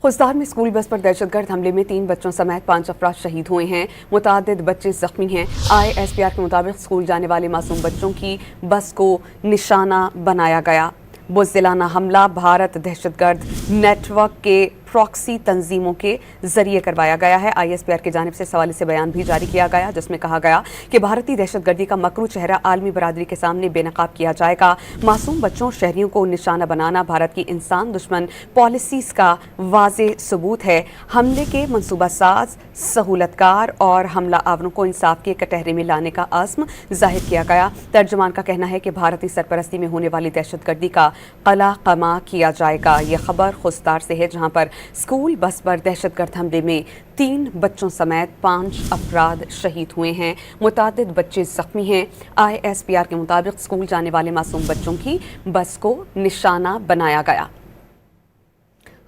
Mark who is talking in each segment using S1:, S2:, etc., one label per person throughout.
S1: खुजदार में school bus पर दहशतगर्द हमले में 3 बच्चों समेत 5 अफराद शहीद हुए हैं। मुतादिद बच्चे जख्मी हैं। ISPR के मुताबिक स्कूल जाने वाले मासूम बच्चों की बस को निशाना बनाया गया। बुज़दिलाना हमला भारत दहशतगर्द नेटवर्क के प्रॉक्सी तंजीमों के जरिए करवाया गया है। ISPR की जानिब से इस हवाले से बयान भी जारी किया गया, जिसमें कहा गया कि भारतीय दहशतगर्दी का मकरू चेहरा आलमी बरादरी के सामने बेनकाब किया जाएगा। मासूम बच्चों शहरियों को निशाना बनाना भारत की इंसान दुश्मन पॉलिसीज़ का वाज़ेह सबूत है। हमले के मनसूबा साज, सहूलतकार और हमला आवरों को इंसाफ के कटहरे में लाने का अज़्म जाहिर किया गया। तर्जुमान का कहना है कि भारतीय सरपरस्ती में होने वाली दहशतगर्दी का कला कमा किया जाएगा। ये खबर खुजदार से है, जहां पर स्कूल बस पर दहशतगर्द हमले में 3 बच्चों समेत 5 अफराद शहीद हुए हैं। मुतादिद बच्चे जख्मी हैं। ISPR के मुताबिक स्कूल जाने वाले मासूम बच्चों की बस को निशाना बनाया गया।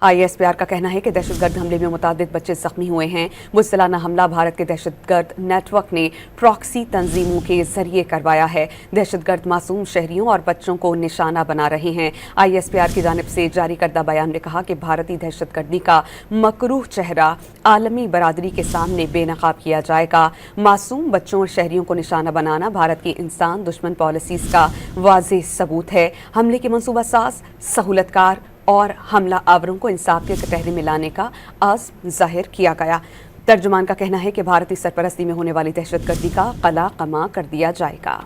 S1: ISPR का कहना है कि दहशतगर्द हमले में मुतादिद बच्चे जख्मी हुए हैं। बुज़दिलाना हमला भारत के दहशतगर्द नेटवर्क ने प्रॉक्सी तंजीमों के जरिए करवाया है। दहशतगर्द मासूम शहरियों और बच्चों को निशाना बना रहे हैं। ISPR की जानिब से जारी करदा बयान में कहा कि भारतीय दहशतगर्दी का मकरूह चेहरा आलमी बरादरी के सामने बेनकाब किया जाएगा। मासूम बच्चों और शहरियों को निशाना बनाना भारत की इंसान दुश्मन पॉलिसीज़ का वाज़ेह सबूत है। हमले के मनसूबा साज, सहूलतकार और हमला आवरों को इंसाफ के कटहरे में लाने का अज़्म जाहिर किया गया। तर्जुमान का कहना है कि भारतीय सरपरस्ती में होने वाली दहशतगर्दी का कला कमा कर दिया जाएगा।